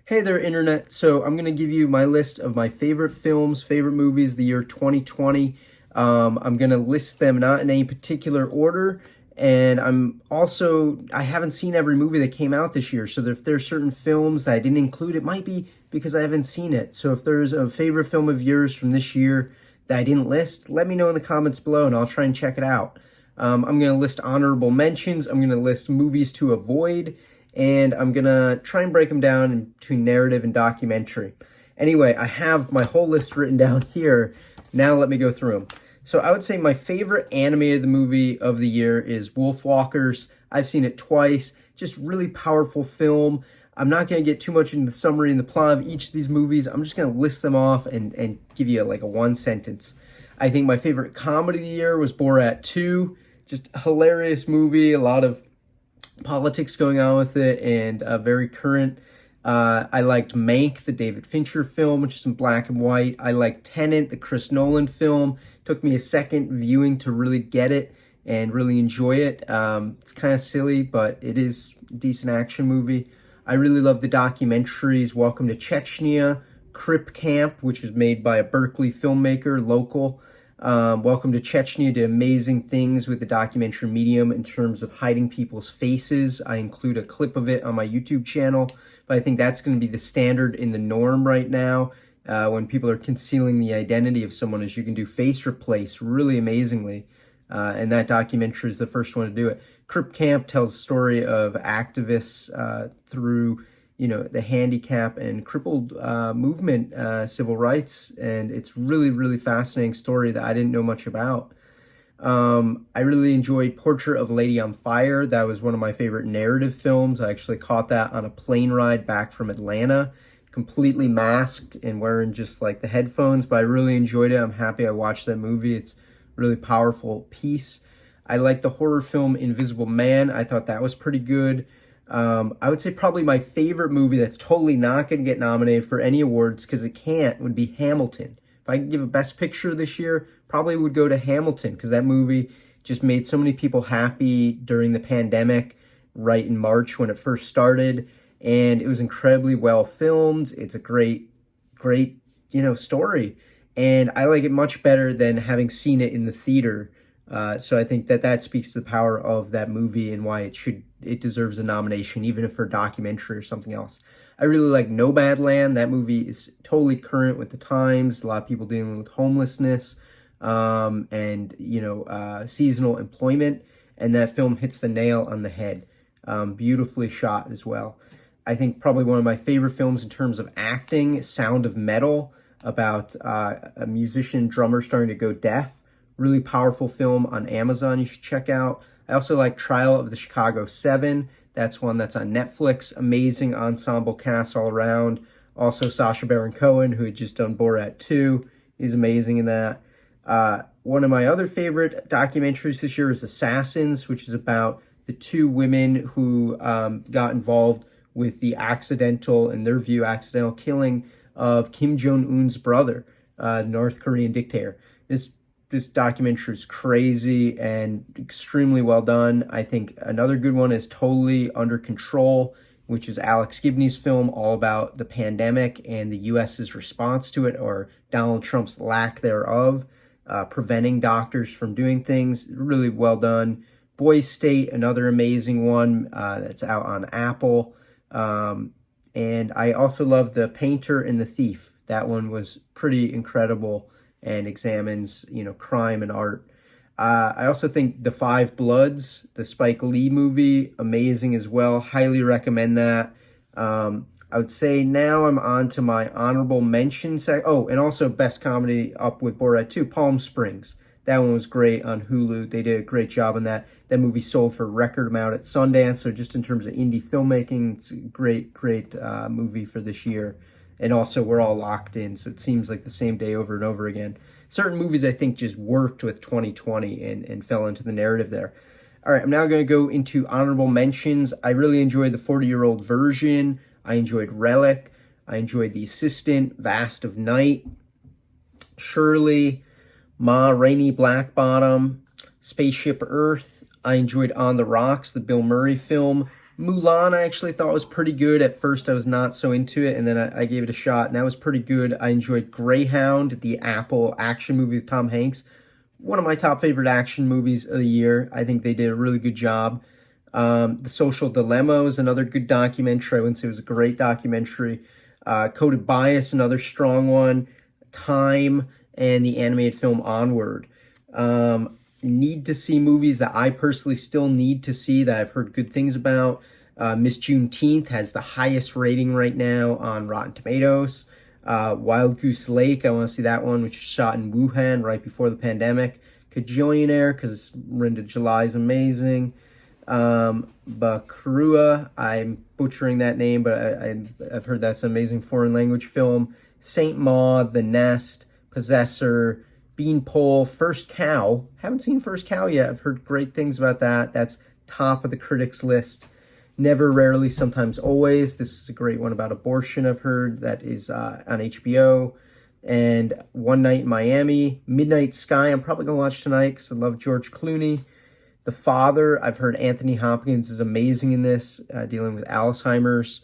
Hey there, Internet. So I'm going to give you my list of my favorite films, favorite movies, the year 2020. I'm going to list them not in any particular order. And I haven't seen every movie that came out this year. So if there's certain films that I didn't include, it might be because I haven't seen it. So if there's a favorite film of yours from this year that I didn't list, let me know in the comments below and I'll try and check it out. I'm going to list honorable mentions. I'm going to list movies to avoid, and I'm going to try and break them down between narrative and documentary. Anyway, I have my whole list written down here. Now let me go through them. So I would say my favorite animated movie of the year is Wolfwalkers. I've seen it twice. Just really powerful film. I'm not going to get too much into the summary and the plot of each of these movies. I'm just going to list them off and give you like a one sentence. I think my favorite comedy of the year was Borat 2. Just a hilarious movie, a lot of politics going on with it, and very current. I liked Mank, the David Fincher film, which is in black and white. I liked Tenet, the Chris Nolan film. Took me a second viewing to really get it and really enjoy it. It's kind of silly, but it is a decent action movie. I really love the documentaries Welcome to Chechnya, Crip Camp, which was made by a Berkeley filmmaker, local. Welcome to Chechnya did amazing things with the documentary medium in terms of hiding people's faces. I include a clip of it on my YouTube channel, but I think that's going to be the standard in the norm right now. When people are concealing the identity of someone, is you can do face replace really amazingly. And that documentary is the first one to do it. Crip Camp tells a story of activists through the handicap and crippled movement, civil rights, and it's really fascinating story that I didn't know much about. I really enjoyed Portrait of a Lady on Fire. That was one of my favorite narrative films. I actually caught that on a plane ride back from Atlanta, completely masked and wearing just like the headphones, but I really enjoyed it. I'm happy I watched that movie. It's a really powerful piece. I liked the horror film Invisible Man. I thought that was pretty good. I would say probably my favorite movie that's totally not going to get nominated for any awards because it can't would be Hamilton. If I could give a best picture this year, probably would go to Hamilton because that movie just made so many people happy during the pandemic, right in March when it first started. And it was incredibly well filmed. It's a great story. And I like it much better than having seen it in the theater. So I think that speaks to the power of that movie and why it deserves a nomination, even if for a documentary or something else. I really like Nomadland. That movie is totally current with the times. A lot of people dealing with homelessness, and seasonal employment. And that film hits the nail on the head. Beautifully shot as well. I think probably one of my favorite films in terms of acting, Sound of Metal, about a musician drummer starting to go deaf. Really powerful film on Amazon you should check out. I also like Trial of the Chicago 7. That's one that's on Netflix. Amazing ensemble cast all around. Also Sacha Baron Cohen, who had just done Borat 2. He's amazing in that. One of my other favorite documentaries this year is Assassins, which is about the two women who got involved with the accidental, in their view, accidental killing of Kim Jong-un's brother, the North Korean dictator. This documentary is crazy and extremely well done. I think another good one is Totally Under Control, which is Alex Gibney's film all about the pandemic and the U.S.'s response to it, or Donald Trump's lack thereof, preventing doctors from doing things. Really well done. Boys State, another amazing one that's out on Apple. And I also love The Painter and the Thief. That one was pretty incredible and examines, crime and art. I also think The Five Bloods, the Spike Lee movie, amazing as well. Highly recommend that. I would say now I'm on to my honorable mention and also best comedy up with Borat 2, Palm Springs. That one was great on Hulu. They did a great job on that. That movie sold for a record amount at Sundance. So just in terms of indie filmmaking, it's a great movie for this year. And also, we're all locked in, so it seems like the same day over and over again. Certain movies, I think, just worked with 2020 and fell into the narrative there. All right, I'm now going to go into honorable mentions. I really enjoyed The 40-Year-Old Virgin. I enjoyed Relic. I enjoyed The Assistant, Vast of Night, Shirley, Ma Rainey Black Bottom, Spaceship Earth. I enjoyed On the Rocks, the Bill Murray film. Mulan I actually thought was pretty good. At first I was not so into it, and then I gave it a shot, and that was pretty good. I enjoyed Greyhound, the Apple action movie with Tom Hanks. One of my top favorite action movies of the year. I think they did a really good job. The Social Dilemma was another good documentary. I wouldn't say it was a great documentary. Coded Bias, another strong one. Time, and the animated film Onward. Need to see movies that I personally still need to see that I've heard good things about. Miss Juneteenth has the highest rating right now on Rotten Tomatoes. Wild Goose Lake, I want to see that one, which is shot in Wuhan right before the pandemic. Kajillionaire, because Rinda July is amazing. Bakrua, I'm butchering that name, but I've heard that's an amazing foreign language film. Saint Maud, The Nest, Possessor, Beanpole, First Cow. Haven't seen First Cow yet. I've heard great things about that. That's top of the critics list. Never, Rarely, Sometimes, Always. This is a great one about abortion, I've heard. That is on HBO. And One Night in Miami. Midnight Sky, I'm probably going to watch tonight because I love George Clooney. The Father, I've heard Anthony Hopkins is amazing in this, dealing with Alzheimer's.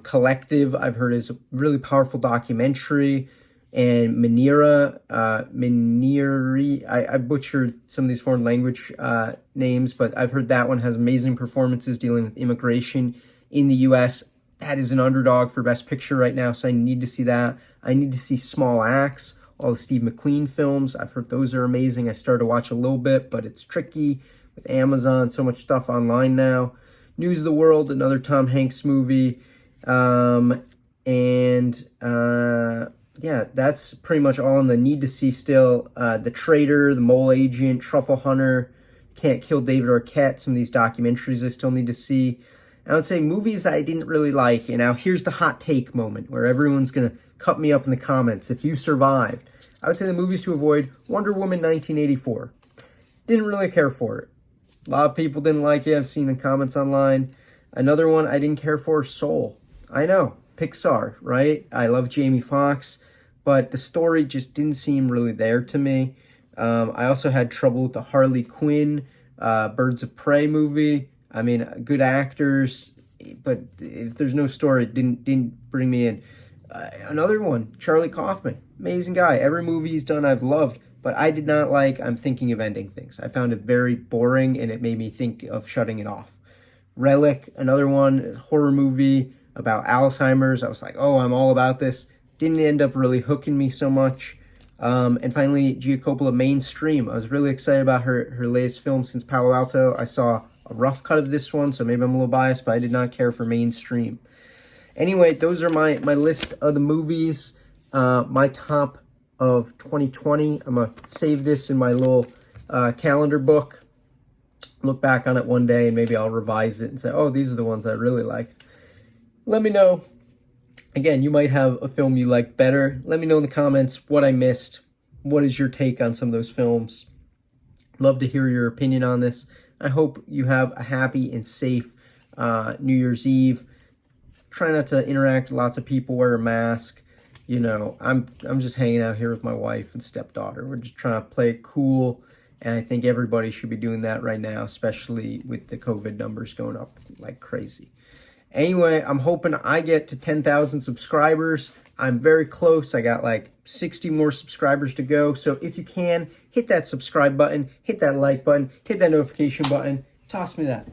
Collective, I've heard is a really powerful documentary. And Maniri, I butchered some of these foreign language names, but I've heard that one has amazing performances dealing with immigration in the U.S. That is an underdog for Best Picture right now, so I need to see that. I need to see Small Axe, all the Steve McQueen films. I've heard those are amazing. I started to watch a little bit, but it's tricky with Amazon, so much stuff online now. News of the World, another Tom Hanks movie. Yeah, that's pretty much all in the need to see still. The Traitor, The Mole Agent, Truffle Hunter, Can't Kill David Arquette, some of these documentaries I still need to see. I would say movies that I didn't really like. And now here's the hot take moment where everyone's going to cut me up in the comments. If you survived, I would say the movies to avoid: Wonder Woman 1984. Didn't really care for it. A lot of people didn't like it. I've seen the comments online. Another one I didn't care for, Soul. I know, Pixar, right? I love Jamie Foxx, but the story just didn't seem really there to me. I also had trouble with the Harley Quinn, Birds of Prey movie. I mean, good actors, but if there's no story, it didn't bring me in. Another one, Charlie Kaufman, amazing guy. Every movie he's done I've loved, but I did not like I'm Thinking of Ending Things. I found it very boring, and it made me think of shutting it off. Relic, another one, horror movie about Alzheimer's. I was like, oh, I'm all about this. Didn't end up really hooking me so much. And finally, Gia Coppola, Mainstream. I was really excited about her latest film since Palo Alto. I saw a rough cut of this one, so maybe I'm a little biased, but I did not care for Mainstream. Anyway, those are my list of the movies, my top of 2020. I'm going to save this in my little calendar book, look back on it one day, and maybe I'll revise it and say, oh, these are the ones I really liked. Let me know. Again, you might have a film you like better. Let me know in the comments what I missed. What is your take on some of those films? Love to hear your opinion on this. I hope you have a happy and safe New Year's Eve. Try not to interact with lots of people, wear a mask. You know, I'm just hanging out here with my wife and stepdaughter. We're just trying to play it cool, and I think everybody should be doing that right now, especially with the COVID numbers going up like crazy. Anyway, I'm hoping I get to 10,000 subscribers. I'm very close. I got like 60 more subscribers to go. So if you can, hit that subscribe button, hit that like button, hit that notification button. Toss me that.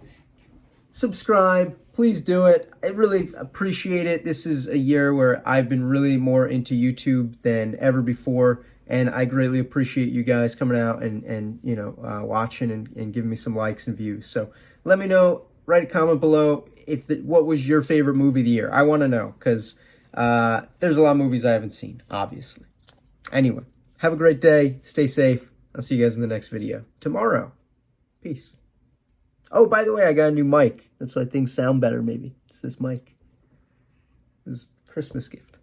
Subscribe. Please do it. I really appreciate it. This is a year where I've been really more into YouTube than ever before. And I greatly appreciate you guys coming out and watching and giving me some likes and views. So let me know. Write a comment below what was your favorite movie of the year. I want to know, because there's a lot of movies I haven't seen, obviously. Anyway, have a great day. Stay safe. I'll see you guys in the next video tomorrow. Peace. Oh, by the way, I got a new mic. That's why things sound better, maybe. It's this mic. This is a Christmas gift.